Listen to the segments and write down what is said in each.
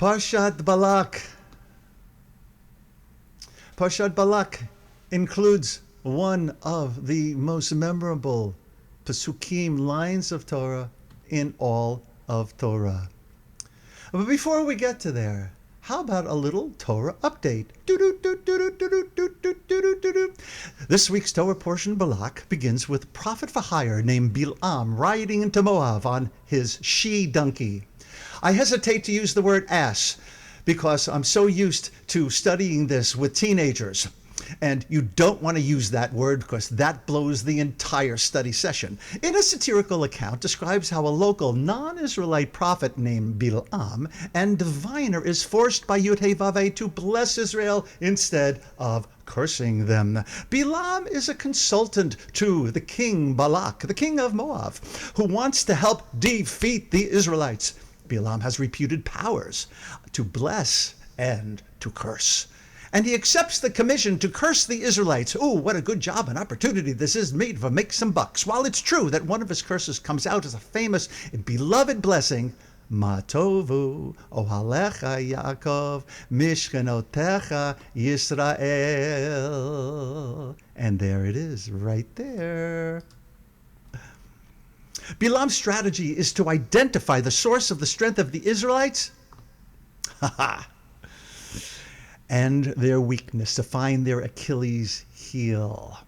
Parshat Balak. Parshat Balak includes one of the most memorable Pesukim lines of Torah in all of Torah. But before we get to there, how about a little Torah update? This week's Torah portion, Balak, begins with a prophet for hire named Bilam riding into Moab on his she-donkey. I hesitate to use the word ass because I'm so used to studying this with teenagers. And you don't want to use that word because that blows the entire study session. In a satirical account, describes how a local non-Israelite prophet named Bilam and diviner is forced by Yud-Heh-Vav-Heh to bless Israel instead of cursing them. Bilam is a consultant to the king Balak, the king of Moab, who wants to help defeat the Israelites. Bilam has reputed powers to bless and to curse. And he accepts the commission to curse the Israelites. Oh, what a good job and opportunity this is made to make some bucks. While it's true that one of his curses comes out as a famous and beloved blessing, Ma tovu ohalecha Yaakov mishkenotecha Yisrael. And there it is, right there. Bilam's strategy is to identify the source of the strength of the Israelites. And their weakness, to find their Achilles heel.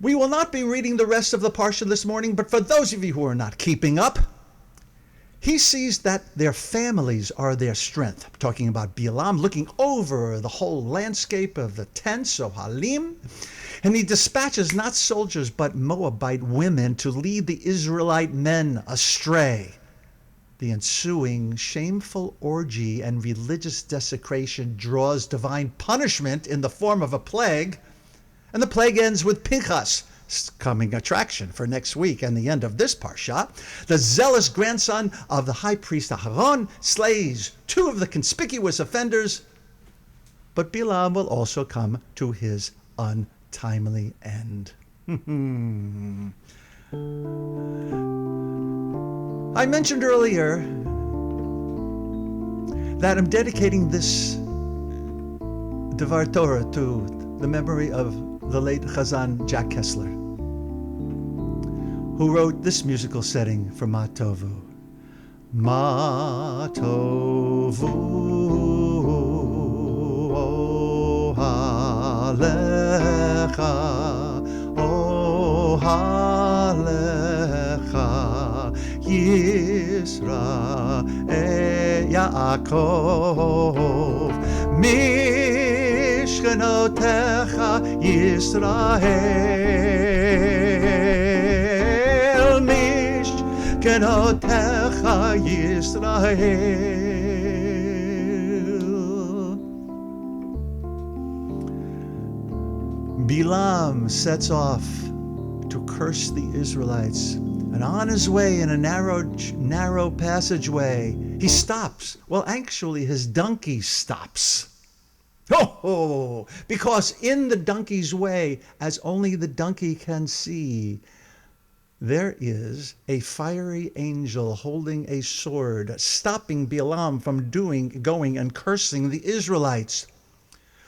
We will not be reading the rest of the parsha this morning, but for those of you who are not keeping up, he sees that their families are their strength. I'm talking about Bilam looking over the whole landscape of the tents, Ohalim, and he dispatches not soldiers but Moabite women to lead the Israelite men astray. The ensuing shameful orgy and religious desecration draws divine punishment in the form of a plague, and the plague ends with Pinchas, coming attraction for next week and the end of this parsha. The zealous grandson of the high priest Aharon slays two of the conspicuous offenders, but Bilam will also come to his untimely end. I mentioned earlier that I'm dedicating this Devar Torah to the memory of the late Chazan Jack Kessler, who wrote this musical setting for Ma Tovu. Ma Tovu Ohalecha Ohalecha Yisrael Yaakov Mishkenotecha Yisrael Mishkenotecha Yisrael. Bilam sets off to curse the Israelites. And on his way in a narrow passageway, he stops. Well, actually, his donkey stops. Oh, because in the donkey's way, as only the donkey can see, there is a fiery angel holding a sword, stopping Bilam from going and cursing the Israelites.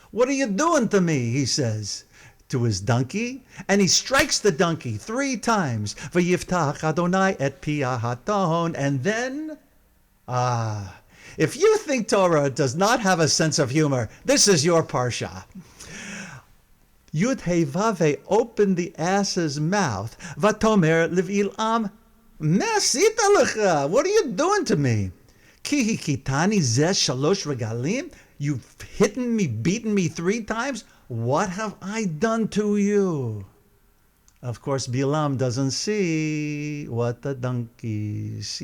What are you doing to me? He says to his donkey, and he strikes the donkey 3 times. V'yiftach Adonai et pi haton. And then, if you think Torah does not have a sense of humor, this is your parsha. Yud-Heh-Vav-Heh opened the ass's mouth. Vatomer leVilam, Mesita lecha. What are you doing to me? Ki hikitani zeh shalosh regalim. You've beaten me 3 times. What have I done to you? Of course, Bilam doesn't see what the donkey sees.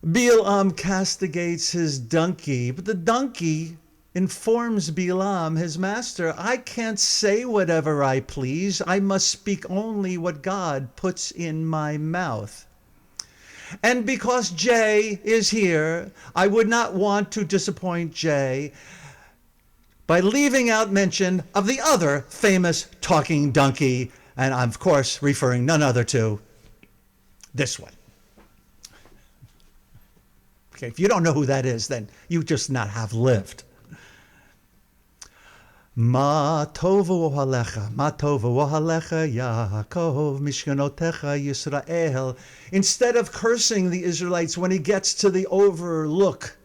Bilam castigates his donkey, but the donkey informs Bilam, his master, I can't say whatever I please. I must speak only what God puts in my mouth. And because Jay is here, I would not want to disappoint Jay by leaving out mention of the other famous talking donkey, and I'm, of course, referring none other to this one. Okay, if you don't know who that is, then you just not have lived. Ma tovu ohalecha, ma tovu ohalecha, Yaakov, mishkanotecha, Yisrael. Instead of cursing the Israelites when he gets to the overlook,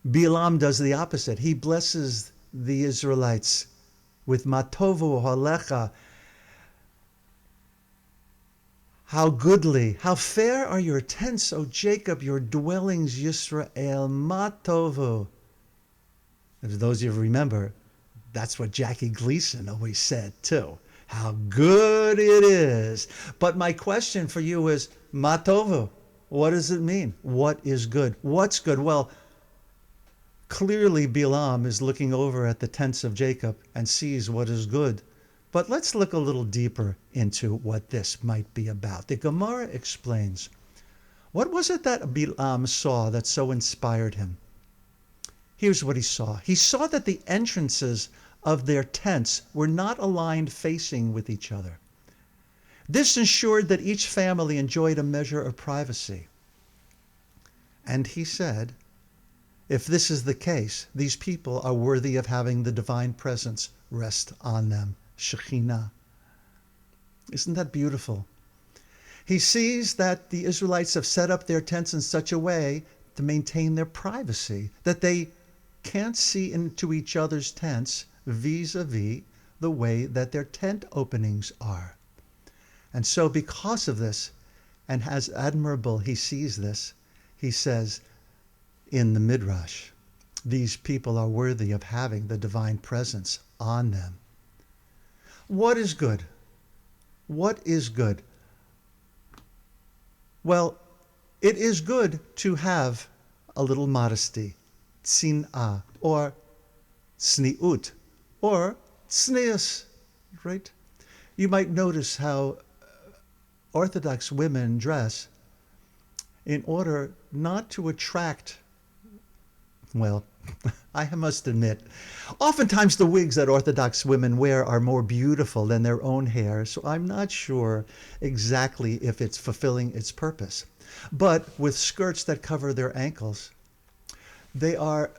Bilam does the opposite. He blesses the Israelites with ma tovu ohalecha. How goodly, how fair are your tents, O Jacob, your dwellings, Yisrael, ma tovu. As those of you remember, that's what Jackie Gleason always said, too. How good it is. But my question for you is, ma tovu, what does it mean? What is good? What's good? Well, clearly Bilam is looking over at the tents of Jacob and sees what is good. But let's look a little deeper into what this might be about. The Gemara explains, what was it that Bilam saw that so inspired him? Here's what he saw. He saw that the entrances of their tents were not aligned facing with each other. This ensured that each family enjoyed a measure of privacy. And he said, if this is the case, these people are worthy of having the divine presence rest on them. Shekhinah. Isn't that beautiful? He sees that the Israelites have set up their tents in such a way to maintain their privacy, that they can't see into each other's tents vis-a-vis the way that their tent openings are. And so because of this, and as admirable he sees this, he says in the Midrash, these people are worthy of having the divine presence on them. What is good? What is good? Well, it is good to have a little modesty, tzin'ah, or tzniut, or tznius, right? You might notice how Orthodox women dress in order not to attract, well, I must admit, oftentimes the wigs that Orthodox women wear are more beautiful than their own hair, so I'm not sure exactly if it's fulfilling its purpose. But with skirts that cover their ankles, they are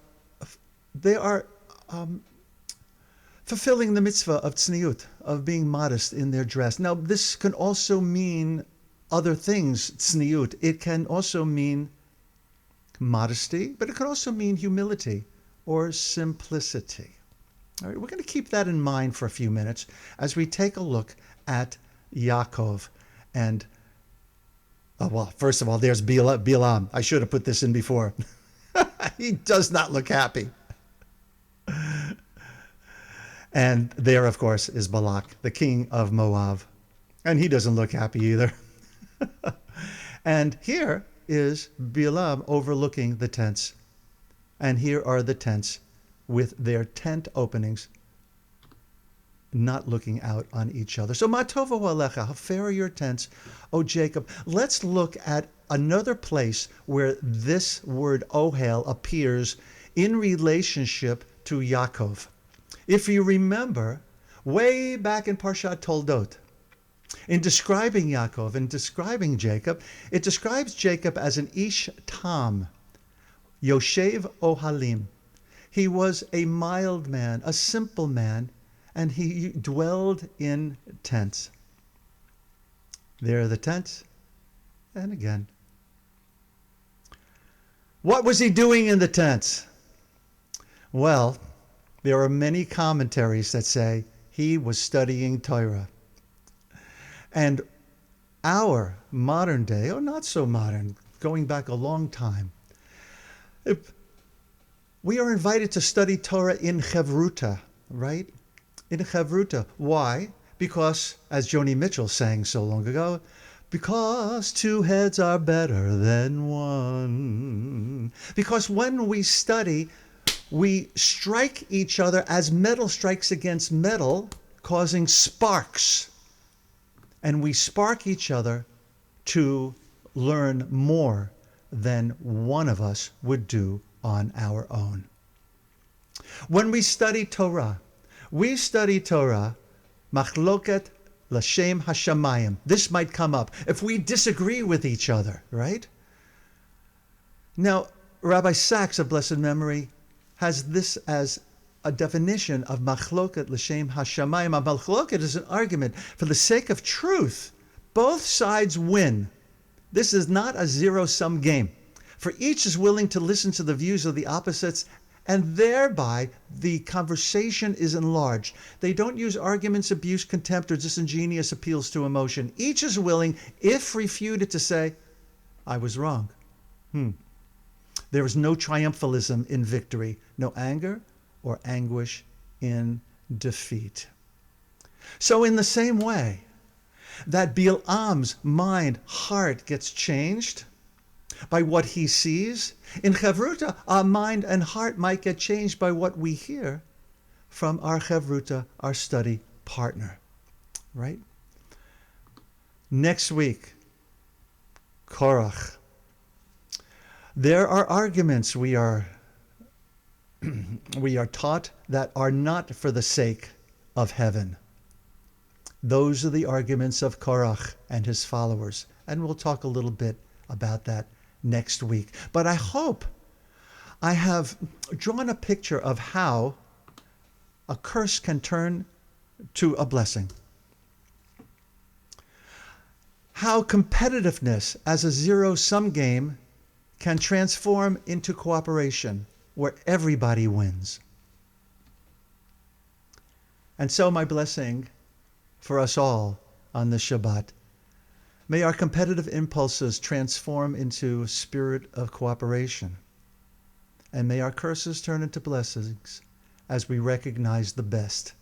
fulfilling the mitzvah of tzniut, of being modest in their dress. Now, this can also mean other things, tzniut. It can also mean modesty, but it can also mean humility or simplicity. All right, we're going to keep that in mind for a few minutes as we take a look at Yaakov. And, well, first of all, there's Bilam. I should have put this in before. He does not look happy. And there, of course, is Balak, the king of Moab. And he doesn't look happy either. And here is Bilam overlooking the tents. And here are the tents with their tent openings not looking out on each other. So, ma tovu alecha, how fair are your tents, O Jacob. Let's look at another place where this word ohel appears in relationship to Yaakov. If you remember, way back in Parshat Toldot, in describing Yaakov and describing Jacob, it describes Jacob as an ish tam, Yoshev Ohalim. He was a mild man, a simple man, and he dwelled in tents. There are the tents, and again. What was he doing in the tents? Well, there are many commentaries that say he was studying Torah. And our modern day, or not so modern, going back a long time, we are invited to study Torah in Chevruta, right? In Chevruta. Why? Because, as Joni Mitchell sang so long ago, because two heads are better than one. Because when we study, we strike each other as metal strikes against metal, causing sparks. And we spark each other to learn more than one of us would do on our own. When we study Torah machloket l'shem hashamayim. This might come up if we disagree with each other, right? Now, Rabbi Sachs of blessed memory has this as a definition of machloket l'shem hashamayim. A machloket is an argument for the sake of truth. Both sides win. This is not a zero-sum game, for each is willing to listen to the views of the opposites, and thereby the conversation is enlarged. They don't use arguments, abuse, contempt, or disingenuous appeals to emotion. Each is willing, if refuted, to say, I was wrong. There is no triumphalism in victory, no anger or anguish in defeat. So in the same way that Bilam's mind, heart gets changed by what he sees, in Chevruta, our mind and heart might get changed by what we hear from our Chevruta, our study partner, right? Next week, Korach. There are arguments we are taught that are not for the sake of heaven. Those are the arguments of Korach and his followers, and we'll talk a little bit about that next week. But I hope I have drawn a picture of how a curse can turn to a blessing. How competitiveness as a zero-sum game can transform into cooperation where everybody wins. And so my blessing for us all on this Shabbat, may our competitive impulses transform into a spirit of cooperation. And may our curses turn into blessings as we recognize the best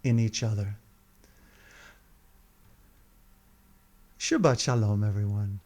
in each other. Shabbat Shalom, everyone.